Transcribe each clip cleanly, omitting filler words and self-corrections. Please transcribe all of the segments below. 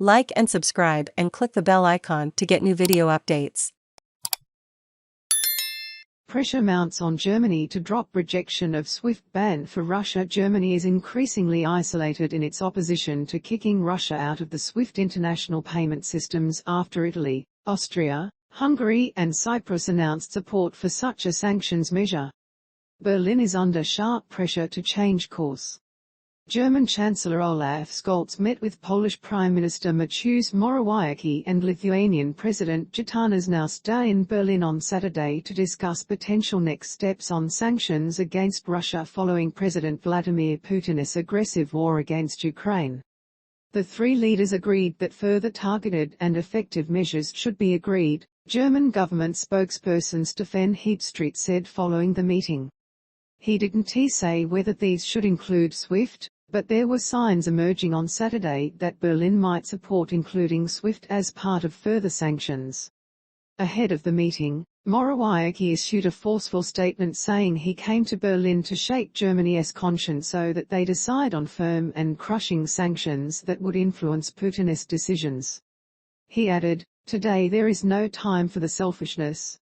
Like and subscribe and click the bell icon to get new video updates. Pressure mounts on Germany to drop rejection of SWIFT ban for Russia. Germany is increasingly isolated in its opposition to kicking Russia out of the SWIFT international payment systems after Italy, Austria, Hungary and Cyprus announced support for such a sanctions measure. Berlin is under sharp pressure to change course. German Chancellor Olaf Scholz met with Polish Prime Minister Mateusz Morawiecki and Lithuanian President Gitanas Nausėda in Berlin on Saturday to discuss potential next steps on sanctions against Russia following President Vladimir Putin's aggressive war against Ukraine. The three leaders agreed that further targeted and effective measures should be agreed, German government spokesperson Stefan Heitstreet said following the meeting. He didn't say whether these should include SWIFT, but there were signs emerging on Saturday that Berlin might support including SWIFT as part of further sanctions. Ahead of the meeting, Morawiecki issued a forceful statement saying he came to Berlin to shake Germany's conscience so that they decide on firm and crushing sanctions that would influence Putin's decisions. He added, "Today there is no time for the selfishness."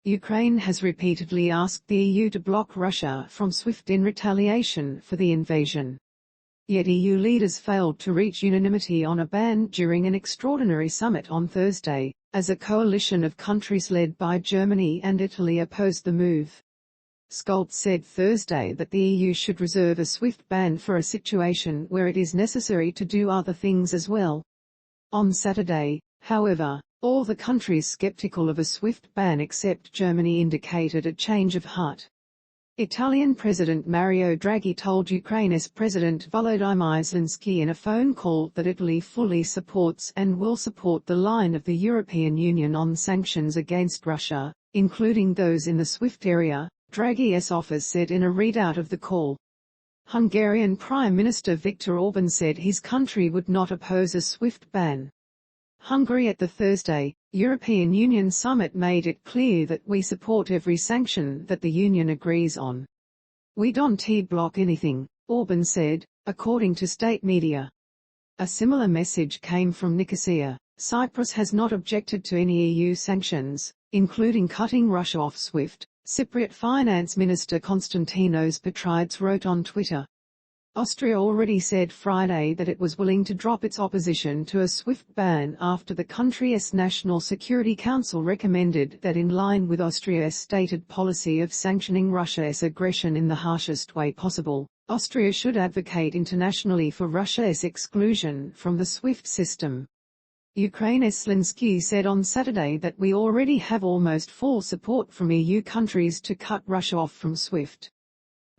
Ukraine has repeatedly asked the EU to block Russia from SWIFT in retaliation for the invasion. Yet EU leaders failed to reach unanimity on a ban during an extraordinary summit on Thursday, as a coalition of countries led by Germany and Italy opposed the move. Scholz said Thursday that the EU should reserve a SWIFT ban for a situation where it is necessary to do other things as well. On Saturday, however, all the countries skeptical of a SWIFT ban except Germany indicated a change of heart. Italian President Mario Draghi told Ukraine's President Volodymyr Zelensky in a phone call that Italy fully supports and will support the line of the European Union on sanctions against Russia, including those in the SWIFT area, Draghi's office said in a readout of the call. Hungarian Prime Minister Viktor Orban said his country would not oppose a SWIFT ban. Hungary at the Thursday, European Union summit made it clear that we support every sanction that the Union agrees on. We don't block anything, Orban said, according to state media. A similar message came from Nicosia. Cyprus has not objected to any EU sanctions, including cutting Russia off SWIFT, Cypriot Finance Minister Konstantinos Petrides wrote on Twitter. Austria already said Friday that it was willing to drop its opposition to a SWIFT ban after the country's National Security Council recommended that in line with Austria's stated policy of sanctioning Russia's aggression in the harshest way possible, Austria should advocate internationally for Russia's exclusion from the SWIFT system. Ukraine's Zelensky said on Saturday that we already have almost full support from EU countries to cut Russia off from SWIFT.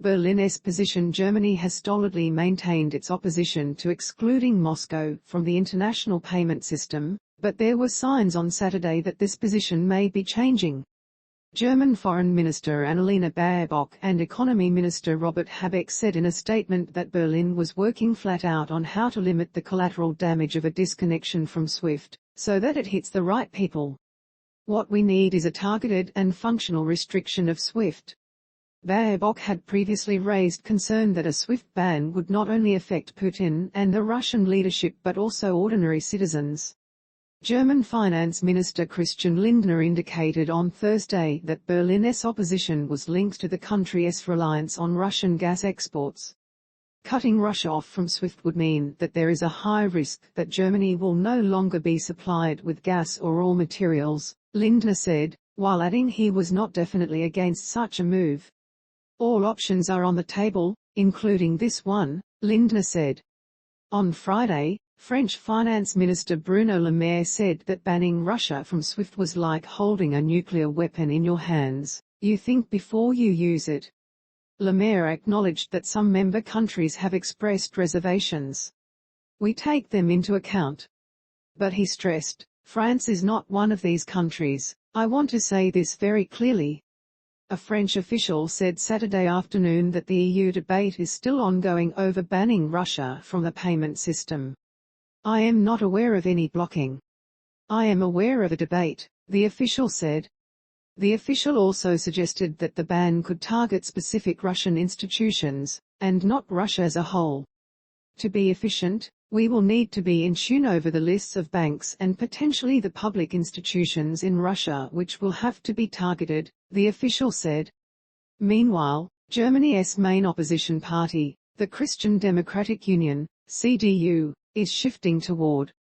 Berlin's position. Germany has stolidly maintained its opposition to excluding Moscow from the international payment system, but there were signs on Saturday that this position may be changing. German Foreign Minister Annalena Baerbock and Economy Minister Robert Habeck said in a statement that Berlin was working flat out on how to limit the collateral damage of a disconnection from SWIFT, so that it hits the right people. What we need is a targeted and functional restriction of SWIFT. Baerbock had previously raised concern that a SWIFT ban would not only affect Putin and the Russian leadership but also ordinary citizens. German Finance Minister Christian Lindner indicated on Thursday that Berlin's opposition was linked to the country's reliance on Russian gas exports. Cutting Russia off from SWIFT would mean that there is a high risk that Germany will no longer be supplied with gas or raw materials, Lindner said, while adding he was not definitely against such a move. All options are on the table, including this one, Lindner said. On Friday, French Finance Minister Bruno Le Maire said that banning Russia from SWIFT was like holding a nuclear weapon in your hands. You think before you use it. Le Maire acknowledged that some member countries have expressed reservations. We take them into account. But he stressed, France is not one of these countries. I want to say this very clearly. A French official said Saturday afternoon that the EU debate is still ongoing over banning Russia from the payment system. I am not aware of any blocking. I am aware of a debate, the official said. The official also suggested that the ban could target specific Russian institutions, and not Russia as a whole. To be efficient, We will need to be in tune over the lists of banks and potentially the public institutions in Russia which will have to be targeted, the official said. Meanwhile, Germany's main opposition party, the Christian Democratic Union, CDU, is shifting toward